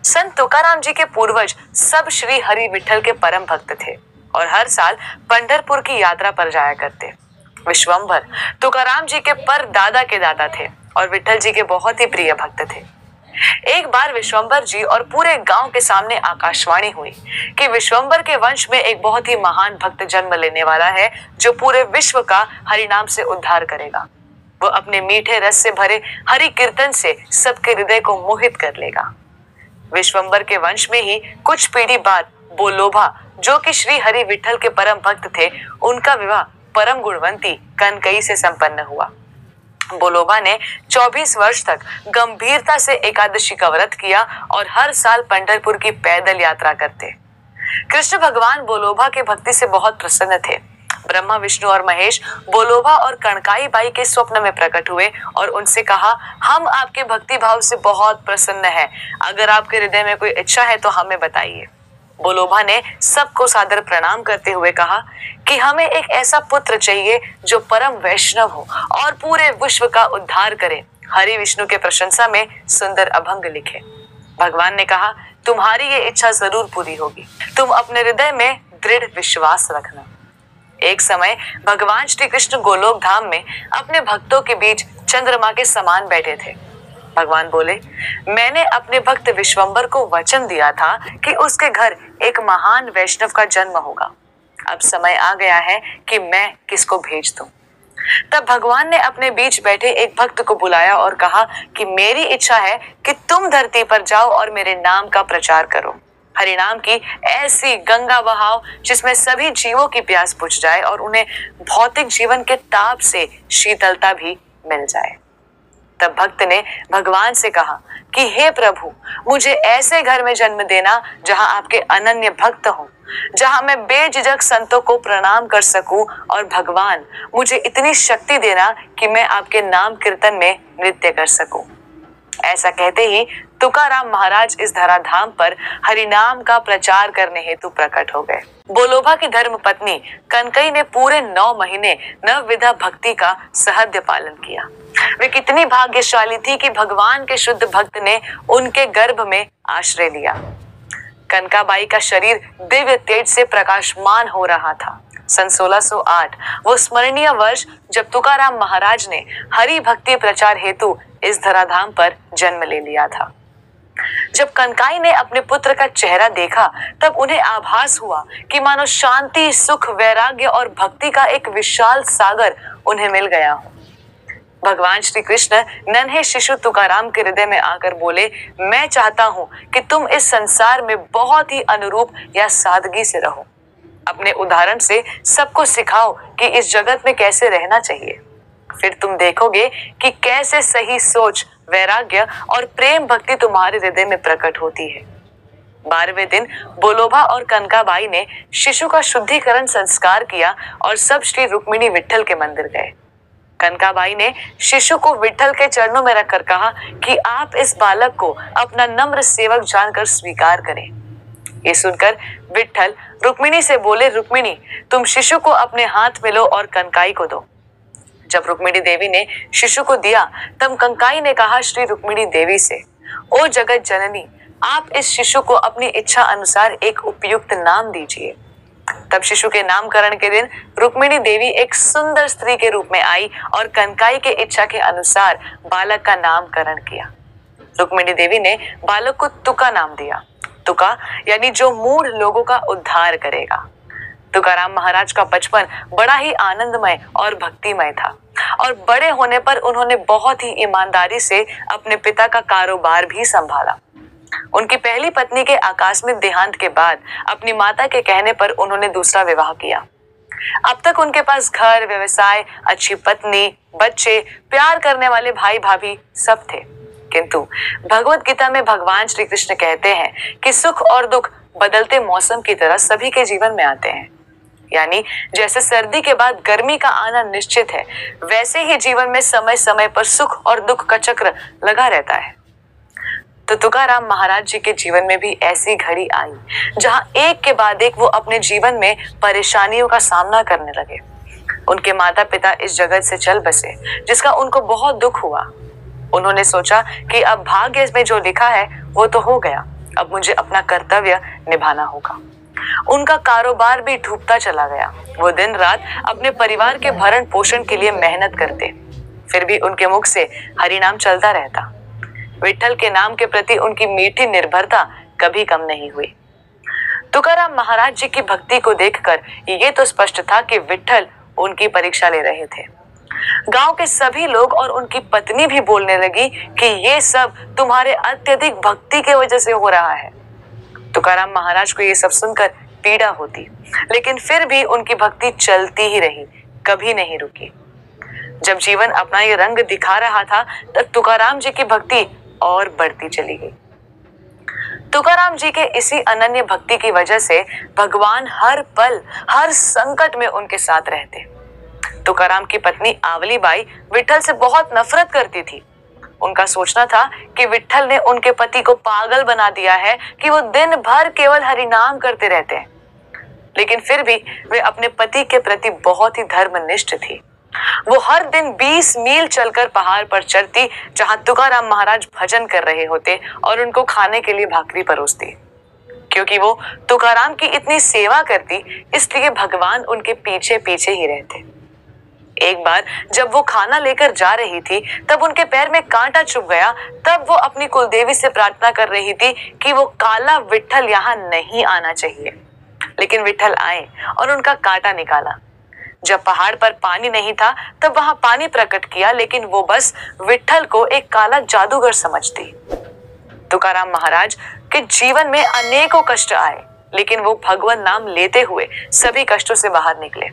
संत तुकाराम जी के पूर्वज सब श्री हरि विठल के परम भक्त थे और हर साल पंढरपुर की यात्रा पर जाया करते। विश्वंभर तुकाराम जी के पर दादा के दादा थे और विठल जी के बहुत ही प्रिय भक्त थे। एक बार विश्वंभर जी और पूरे गांव के सामने आकाशवाणी हुई कि विश्वंभर के वंश में एक बहुत ही महान भक्त जन्म लेने वाला है जो पूरे विश्व का हरिनाम से उद्धार करेगा। वो अपने मीठे रस से भरे हरि कीर्तन से सबके हृदय को मोहित कर लेगा। विश्वंभर के वंश में ही कुछ पीढ़ी बाद बोलोभा, जो कि श्री हरि विठल के परम भक्त थे, उनका विवाह परम गुणवंती कनकई से संपन्न हुआ। बोलोभा ने 24 वर्ष तक गंभीरता से एकादशी का व्रत किया और हर साल पंढरपुर की पैदल यात्रा करते। कृष्ण भगवान बोलोभा के भक्ति से बहुत प्रसन्न थे। ब्रह्मा, विष्णु और महेश बोलोभा और कनकाई बाई के स्वप्न में प्रकट हुए और उनसे कहा, हम आपके भक्ति भाव से बहुत प्रसन्न हैं। अगर आपके हृदय में कोई इच्छा है तो हमें बताइए। बोलोभा ने सबको सादर प्रणाम करते हुए कहा कि हमें एक ऐसा पुत्र चाहिए जो परम वैष्णव हो और पूरे विश्व का उद्धार करे, हरि विष्णु के प्रशंसा में सुंदर अभंग लिखे। भगवान ने कहा, तुम्हारी ये इच्छा जरूर पूरी होगी, तुम अपने हृदय में दृढ़ विश्वास रखना। एक समय भगवान श्री कृष्ण गोलोक धाम में अपने भक्तों के बीच चंद्रमा के समान बैठे थे। भगवान बोले, मैंने अपने भक्त विश्वंभर को वचन दिया था कि उसके घर एक महान वैष्णव का जन्म होगा। अब समय आ गया है कि मैं किसको भेज दूं। तब भगवान ने अपने बीच बैठे एक भक्त को बुलाया और कहा कि मेरी इच्छा है कि तुम धरती पर जाओ और मेरे नाम का प्रचार करो। हरिनाम की ऐसी गंगा बहाओ जिसमें सभी जीवों की प्यास बुझ जाए और उन्हें भौतिक जीवन के ताप से शीतलता भी मिल जाए। तब भक्त ने भगवान से कहा कि हे प्रभु, मुझे ऐसे घर में जन्म देना जहां आपके अनन्य भक्त हों, जहां मैं बेझिझक संतों को प्रणाम कर सकूं, और भगवान मुझे इतनी शक्ति देना कि मैं आपके नाम कीर्तन में नृत्य कर सकूं। ऐसा कहते ही तुकाराम महाराज इस धराधाम पर हरिनाम का प्रचार करने हेतु प्रकट हो गए। बोलोभा की धर्म पत्नी कनकई ने पूरे 9 महीने नवविधा भक्ति का सहध्य पालन किया। वे कितनी भाग्यशाली थी कि भगवान के शुद्ध भक्त ने उनके गर्भ में आश्रय लिया। कनकाबाई का शरीर दिव्य तेज से प्रकाशमान हो रहा था। सन 1608 वो स्मरणीय वर्ष जब तुकाराम महाराज ने हरि भक्ति प्रचार हेतु इस धराधाम पर जन्म ले लिया था। जब कनकाई ने अपने पुत्र का चेहरा देखा तब उन्हें आभास हुआ कि मानो शांति, सुख, वैराग्य और भक्ति का एक विशाल सागर उन्हें मिल गया हो। भगवान श्री कृष्ण नन्हे शिशु तुकाराम के हृदय में आकर बोले, मैं चाहता हूं कि तुम इस संसार में बहुत ही अनुरूप या सादगी से रहो। अपने उदाहरण से सबको सिखाओ कि इस जगत में कैसे रहना चाहिए। फिर तुम देखोगे कि कैसे सही सोच, वैराग्य और प्रेम भक्ति तुम्हारे हृदय में प्रकट होती है। 12वें दिन बोलोभा और कनकाबाई ने शिशु का शुद्धिकरण संस्कार किया और सब श्री रुक्मिणी विठल के मंदिर गए। कनकाबाई ने शिशु को विठल के चरणों में रखकर कहा कि आप इस बालक को अपना नम्र सेवक जानकर स्वीकार करें। ये सुनकर विठल रुक्मिणी से बोले, रुक्मिणी, तुम शिशु को अपने हाथ में लो और कनकाई को दो। जब रुक्मिणी देवी ने शिशु को दिया तब कनकाई ने कहा श्री रुक्मिणी देवी से, ओ जगत जननी, आप इस शिशु को अपनी इच्छा अनुसार एक उपयुक्त नाम दीजिए। तब शिशु के नामकरण के दिन रुक्मिणी देवी एक सुंदर स्त्री के रूप में आई और कनकाई के इच्छा के अनुसार बालक का नामकरण किया। रुक्मिणी देवी ने बालक को तुका नाम दिया। तुका यानी जो मूढ़ लोगों का उद्धार करेगा। तुकाराम महाराज का बचपन बड़ा ही आनंदमय और भक्तिमय था और बड़े होने पर उन्होंने बहुत ही ईमानदारी से अपने पिता का कारोबार भी संभाला। उनकी पहली पत्नी के आकस्मिक देहांत के बाद अपनी माता के कहने पर उन्होंने दूसरा विवाह किया। अब तक उनके पास घर, व्यवसाय, अच्छी पत्नी, बच्चे, प्यार करने वाले भाई भाभी सब थे। किंतु भगवत गीता में भगवान श्री कृष्ण कहते हैं कि सुख और दुख बदलते मौसम की तरह सभी के जीवन में आते हैं। यानी जैसे सर्दी के बाद गर्मी का आना निश्चित है, वैसे ही जीवन में समय समय पर सुख और दुख का चक्र लगा रहता है। तो तुकाराम महाराज जी के जीवन में भी ऐसी घड़ी आई जहां एक के बाद एक वो अपने जीवन में परेशानियों का सामना करने लगे। उनके माता पिता इस जगत से चल बसे, जिसका उनको बहुत दुख हुआ। उन्होंने सोचा कि अब भाग्य में जो लिखा है वो तो हो गया, अब मुझे अपना कर्तव्य निभाना होगा। उनका कारोबार भी डूबता चला गया। वो दिन रात अपने परिवार के भरण पोषण के लिए मेहनत करते, फिर भी उनके मुख से हरिनाम चलता रहता। विठ्ठल के नाम के प्रति उनकी मीठी निर्भरता कभी कम नहीं हुई। तुकाराम महाराज जी की भक्ति को देखकर ये तो स्पष्ट था कि विठ्ठल उनकी परीक्षा ले रहे थे। गांव के सभी लोग और उनकी पत्नी भी बोलने लगी कि ये सब तुम्हारे अत्यधिक भक्ति की वजह से हो रहा है। तुकाराम महाराज को ये सब सुनकर पीड़ा होती, लेकिन फिर भी उनकी भक्ति चलती ही रही, कभी नहीं रुकी। जब जीवन अपना ये रंग दिखा रहा था, तब तुकाराम जी की भक्ति और बढ़ती चली गई। तुकाराम जी के इसी अनन्य भक्ति की वजह से भगवान हर पल, हर संकट में उनके साथ रहते। तुकाराम की पत्नी आवली बाई विठ्ठल से बहुत नफरत करती थी। उनका सोचना था कि विठ्ठल ने उनके पति को पागल बना दिया है कि वो दिन भर केवल हरिनाम करते रहते हैं। लेकिन फिर भी वे अपने पति के प्रति बहुत ही धर्मनिष्ठ थी। वो हर दिन 20 मील चलकर पहाड़ पर चढ़ती, जहां तुकाराम महाराज भजन कर रहे होते, और उनको खाने के लिए भाकरी परोसती। क्योंकि वो तुकाराम की इतनी सेवा करती, इसलिए भगवान उनके पीछे पीछे ही रहते। एक बार जब वो खाना लेकर जा रही थी, तब उनके पैर में कांटा चुभ गया। तब वो अपनी कुलदेवी से प्रार्थना कर रही थी कि वो काला विठ्ठल यहाँ नहीं आना चाहिए। लेकिन विठ्ठल आए और उनका कांटा निकाला। जब पहाड़ पर पानी नहीं था, तब वहां पानी प्रकट किया, लेकिन वो बस विठ्ठल को एक काला जादूगर समझती। तुकाराम महाराज के जीवन में अनेकों कष्ट आए, लेकिन वो भगवान नाम लेते हुए सभी कष्टों से बाहर निकले।